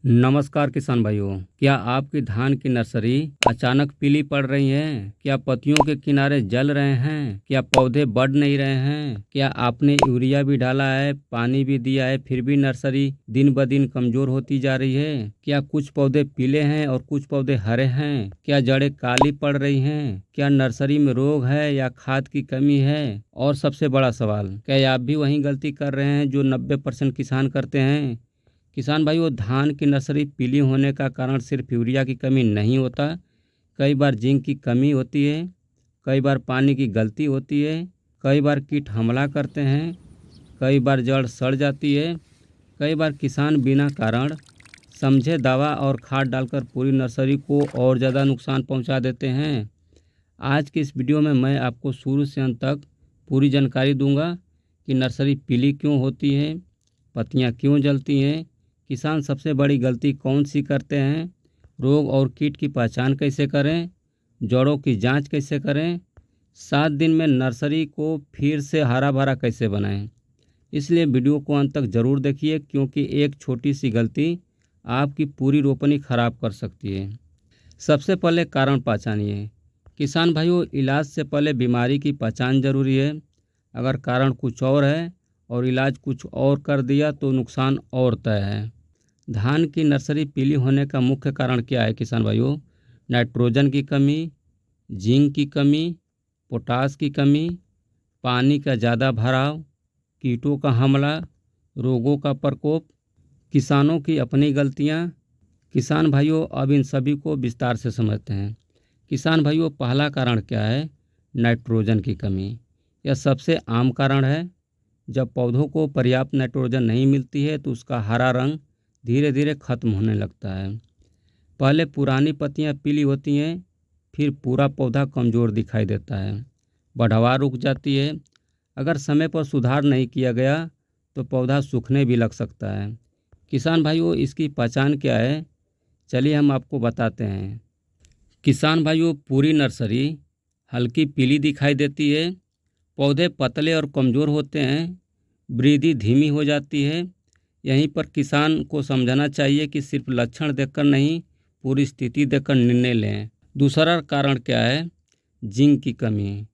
नमस्कार किसान भाइयों। क्या आपकी धान की नर्सरी अचानक पीली पड़ रही है? क्या पत्तियों के किनारे जल रहे हैं? क्या पौधे बढ़ नहीं रहे हैं? क्या आपने यूरिया भी डाला है, पानी भी दिया है, फिर भी नर्सरी दिन ब दिन कमजोर होती जा रही है? क्या कुछ पौधे पीले हैं और कुछ पौधे हरे हैं? क्या जड़ें काली पड़ रही हैं? क्या नर्सरी में रोग है या खाद की कमी है? और सबसे बड़ा सवाल, क्या आप भी वही गलती कर रहे हैं जो 90% किसान करते हैं? किसान भाइयों, धान की नर्सरी पीली होने का कारण सिर्फ यूरिया की कमी नहीं होता। कई बार जिंक की कमी होती है, कई बार पानी की गलती होती है, कई बार कीट हमला करते हैं, कई बार जड़ सड़ जाती है, कई बार किसान बिना कारण समझे दवा और खाद डालकर पूरी नर्सरी को और ज़्यादा नुकसान पहुंचा देते हैं। आज की इस वीडियो में मैं आपको शुरू से अंत तक पूरी जानकारी दूंगा कि नर्सरी पीली क्यों होती है, पत्तियां क्यों जलती हैं, किसान सबसे बड़ी गलती कौन सी करते हैं, रोग और कीट की पहचान कैसे करें, जड़ों की जांच कैसे करें, 7 दिन में नर्सरी को फिर से हरा भरा कैसे बनाएं। इसलिए वीडियो को अंत तक ज़रूर देखिए, क्योंकि एक छोटी सी गलती आपकी पूरी रोपनी ख़राब कर सकती है। सबसे पहले कारण पहचानिए। किसान भाइयों, इलाज से पहले बीमारी की पहचान जरूरी है। अगर कारण कुछ और है और इलाज कुछ और कर दिया तो नुकसान और तय है। धान की नर्सरी पीली होने का मुख्य कारण क्या है किसान भाइयों? नाइट्रोजन की कमी, जिंक की कमी, पोटास की कमी, पानी का ज़्यादा भराव, कीटों का हमला, रोगों का प्रकोप, किसानों की अपनी गलतियां। किसान भाइयों, अब इन सभी को विस्तार से समझते हैं। किसान भाइयों, पहला कारण क्या है? नाइट्रोजन की कमी। यह सबसे आम कारण है। जब पौधों को पर्याप्त नाइट्रोजन नहीं मिलती है तो उसका हरा रंग धीरे धीरे खत्म होने लगता है। पहले पुरानी पत्तियां पीली होती हैं, फिर पूरा पौधा कमज़ोर दिखाई देता है, बढ़वार रुक जाती है। अगर समय पर सुधार नहीं किया गया तो पौधा सूखने भी लग सकता है। किसान भाइयों, इसकी पहचान क्या है? चलिए हम आपको बताते हैं। किसान भाइयों, पूरी नर्सरी हल्की पीली दिखाई देती है, पौधे पतले और कमज़ोर होते हैं, वृद्धि धीमी हो जाती है। यहीं पर किसान को समझना चाहिए कि सिर्फ लक्षण देखकर नहीं, पूरी स्थिति देखकर निर्णय लें। दूसरा कारण क्या है? जिंक की कमी।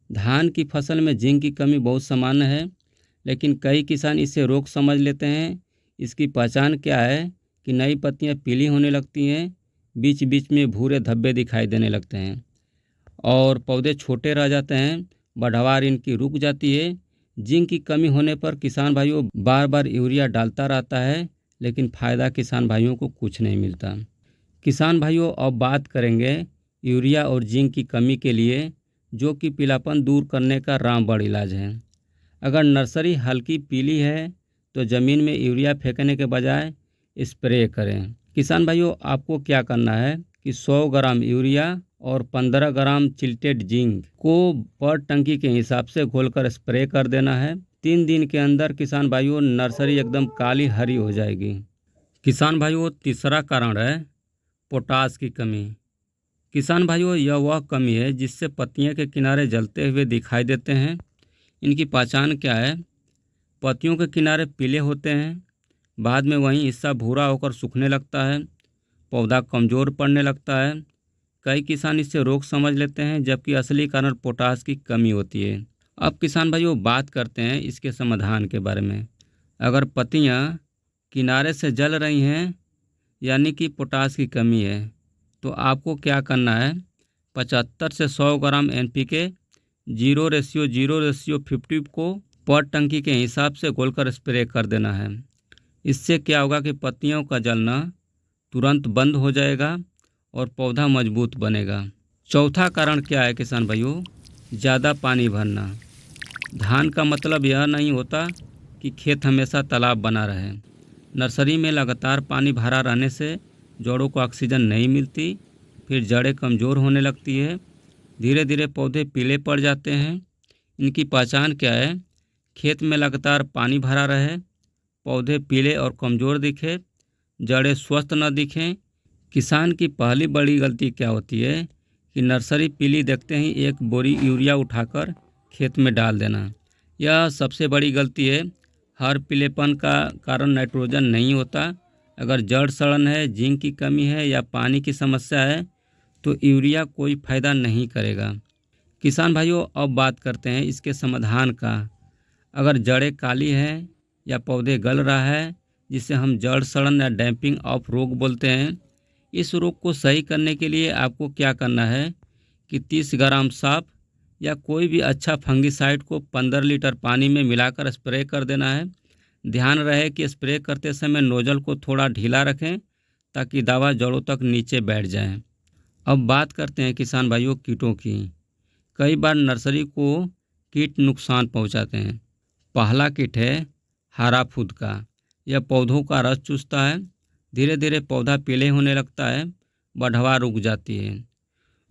धान की फसल में जिंक की कमी बहुत सामान्य है, लेकिन कई किसान इसे रोग समझ लेते हैं। इसकी पहचान क्या है? कि नई पत्तियां पीली होने लगती हैं, बीच बीच में भूरे धब्बे दिखाई देने लगते हैं और पौधे छोटे रह जाते हैं, बढ़वार इनकी रुक जाती है। जिंक की कमी होने पर किसान भाइयों बार बार यूरिया डालता रहता है, लेकिन फ़ायदा किसान भाइयों को कुछ नहीं मिलता। किसान भाइयों, अब बात करेंगे यूरिया और जिंक की कमी के लिए, जो कि पीलापन दूर करने का रामबाण इलाज है। अगर नर्सरी हल्की पीली है तो ज़मीन में यूरिया फेंकने के बजाय स्प्रे करें। किसान भाइयों, आपको क्या करना है कि 100 ग्राम यूरिया और 15 ग्राम चिल्टेड जिंक को पर टंकी के हिसाब से घोलकर स्प्रे कर देना है। 3 दिन के अंदर किसान भाइयों नर्सरी एकदम काली हरी हो जाएगी। किसान भाइयों, तीसरा कारण है पोटास की कमी। किसान भाइयों, यह वह कमी है जिससे पत्तियों के किनारे जलते हुए दिखाई देते हैं। इनकी पहचान क्या है? पत्तियों के किनारे पीले होते हैं, बाद में वही हिस्सा भूरा होकर सूखने लगता है, पौधा कमज़ोर पड़ने लगता है। कई किसान इससे रोग समझ लेते हैं, जबकि असली कारण पोटास की कमी होती है। अब किसान भाइयों बात करते हैं इसके समाधान के बारे में। अगर पत्तियां किनारे से जल रही हैं, यानी कि पोटास की कमी है, तो आपको क्या करना है? 75 से 100 ग्राम NPK 0:0:50 को पर टंकी के हिसाब से घोलकर स्प्रे कर देना है। इससे क्या होगा कि पत्तियों का जलना तुरंत बंद हो जाएगा और पौधा मजबूत बनेगा। चौथा कारण क्या है किसान भाइयों? ज़्यादा पानी भरना। धान का मतलब यह नहीं होता कि खेत हमेशा तालाब बना रहे। नर्सरी में लगातार पानी भरा रहने से जड़ों को ऑक्सीजन नहीं मिलती, फिर जड़ें कमज़ोर होने लगती है, धीरे धीरे पौधे पीले पड़ जाते हैं। इनकी पहचान क्या है? खेत में लगातार पानी भरा रहे, पौधे पीले और कमज़ोर दिखे, जड़ें स्वस्थ न दिखें। किसान की पहली बड़ी गलती क्या होती है कि नर्सरी पीली देखते ही एक बोरी यूरिया उठाकर खेत में डाल देना। यह सबसे बड़ी गलती है। हर पीलेपन का कारण नाइट्रोजन नहीं होता, अगर जड़ सड़न है, जिंक की कमी है या पानी की समस्या है तो यूरिया कोई फ़ायदा नहीं करेगा। किसान भाइयों, अब बात करते हैं इसके समाधान का। अगर जड़ें काली हैं या पौधे गल रहा है, जिसे हम जड़ सड़न या डैम्पिंग ऑफ रोग बोलते हैं, इस रोग को सही करने के लिए आपको क्या करना है कि 30 ग्राम साफ या कोई भी अच्छा फंगिसाइड को 15 लीटर पानी में मिलाकर स्प्रे कर देना है। ध्यान रहे कि स्प्रे करते समय नोजल को थोड़ा ढीला रखें ताकि दवा जड़ों तक नीचे बैठ जाए। अब बात करते हैं किसान भाइयों कीटों की। कई बार नर्सरी को कीट नुकसान पहुंचाते हैं। पहला कीट है हरा फुदका। यह पौधों का रस चूसता है, धीरे धीरे पौधा पीले होने लगता है, बढ़वा रुक जाती है।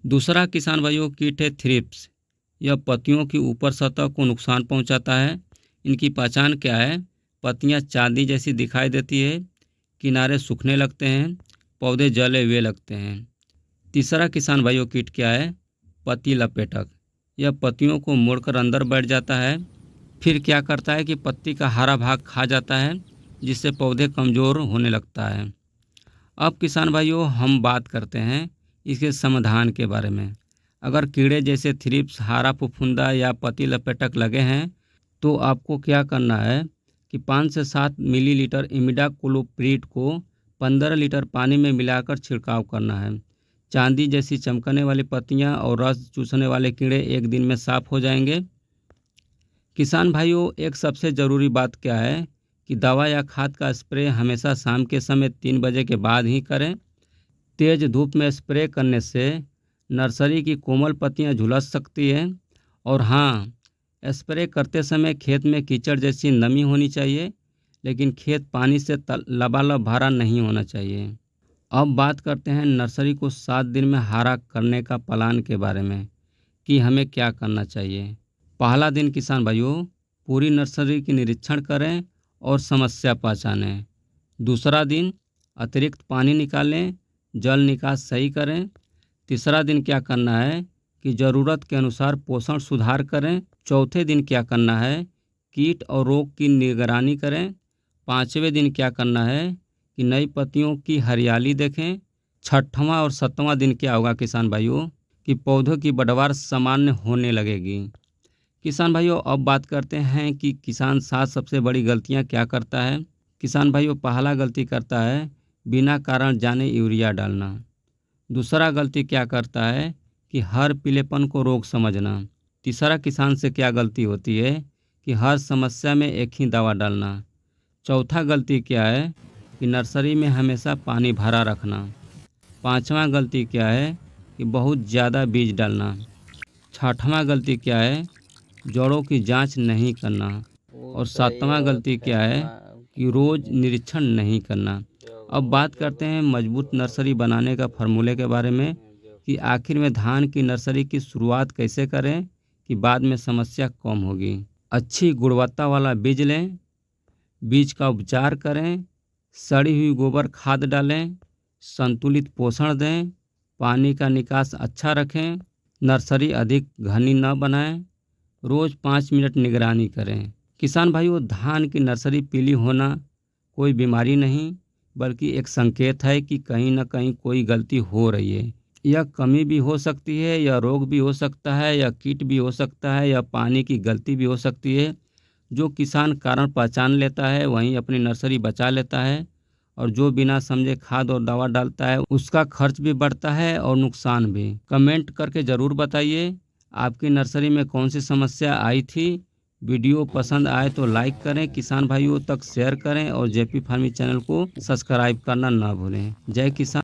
दूसरा किसान भाइयों कीट है थ्रिप्स। यह पत्तियों की ऊपर सतह को नुकसान पहुंचाता है। इनकी पहचान क्या है? पत्तियां चांदी जैसी दिखाई देती है, किनारे सूखने लगते हैं, पौधे जले हुए लगते हैं। तीसरा किसान भाइयों कीट क्या है? पत्ती लपेटक। यह पत्तियों को मोड़कर अंदर बैठ जाता है, फिर क्या करता है कि पत्ती का हरा भाग खा जाता है, जिससे पौधे कमज़ोर होने लगता है। अब किसान भाइयों हम बात करते हैं इसके समाधान के बारे में। अगर कीड़े जैसे थ्रिप्स, हरा फफूंदा या पत्ती लपेटक लगे हैं तो आपको क्या करना है कि 5 से 7 मिलीलीटर इमिडाक्लोप्रिड को 15 लीटर पानी में मिलाकर छिड़काव करना है। चांदी जैसी चमकने वाली पत्तियां और रस चूसने वाले कीड़े एक दिन में साफ हो जाएंगे। किसान भाइयों, एक सबसे ज़रूरी बात क्या है कि दवा या खाद का स्प्रे हमेशा शाम के समय 3 बजे के बाद ही करें। तेज़ धूप में स्प्रे करने से नर्सरी की कोमल पत्तियां झुलस सकती हैं। और हाँ, स्प्रे करते समय खेत में कीचड़ जैसी नमी होनी चाहिए, लेकिन खेत पानी से लबालब भरा नहीं होना चाहिए। अब बात करते हैं नर्सरी को 7 दिन में हरा करने का प्लान के बारे में कि हमें क्या करना चाहिए। पहला दिन किसान भाइयों पूरी नर्सरी की निरीक्षण करें और समस्या पहचानें। दूसरा दिन अतिरिक्त पानी निकालें, जल निकास सही करें। तीसरा दिन क्या करना है कि ज़रूरत के अनुसार पोषण सुधार करें। चौथे दिन क्या करना है, कीट और रोग की निगरानी करें। पाँचवें दिन क्या करना है कि नई पत्तियों की हरियाली देखें। छठवां और सातवां दिन क्या होगा किसान भाइयों कि पौधों की पैदावार सामान्य होने लगेगी। किसान भाइयों, अब बात करते हैं कि किसान 7 सबसे बड़ी गलतियां क्या करता है। किसान भाइयों, पहला गलती करता है बिना कारण जाने यूरिया डालना। दूसरा गलती क्या करता है कि हर पीलेपन को रोग समझना। तीसरा किसान से क्या गलती होती है कि हर समस्या में एक ही दवा डालना। चौथा गलती क्या है कि नर्सरी में हमेशा पानी भरा रखना। पांचवा गलती क्या है कि बहुत ज़्यादा बीज डालना। छठवां गलती क्या है, जड़ों की जांच नहीं करना। और सातवां गलती क्या है कि रोज़ निरीक्षण नहीं करना। अब बात करते हैं मजबूत नर्सरी बनाने का फार्मूले के बारे में कि आखिर में धान की नर्सरी की शुरुआत कैसे करें कि बाद में समस्या कम होगी। अच्छी गुणवत्ता वाला बीज लें, बीज का उपचार करें, सड़ी हुई गोबर खाद डालें, संतुलित पोषण दें, पानी का निकास अच्छा रखें, नर्सरी अधिक घनी न बनाएं, रोज़ 5 मिनट निगरानी करें। किसान भाइयों, धान की नर्सरी पीली होना कोई बीमारी नहीं बल्कि एक संकेत है कि कहीं ना कहीं कोई गलती हो रही है। यह कमी भी हो सकती है, या रोग भी हो सकता है, या कीट भी हो सकता है, या पानी की गलती भी हो सकती है। जो किसान कारण पहचान लेता है वहीं अपनी नर्सरी बचा लेता है, और जो बिना समझे खाद और दवा डालता है उसका खर्च भी बढ़ता है और नुकसान भी। कमेंट करके ज़रूर बताइए आपकी नर्सरी में कौन सी समस्या आई थी। वीडियो पसंद आए तो लाइक करें, किसान भाइयों तक शेयर करें और जेपी फार्मिंग चैनल को सब्सक्राइब करना ना भूलें। जय किसान।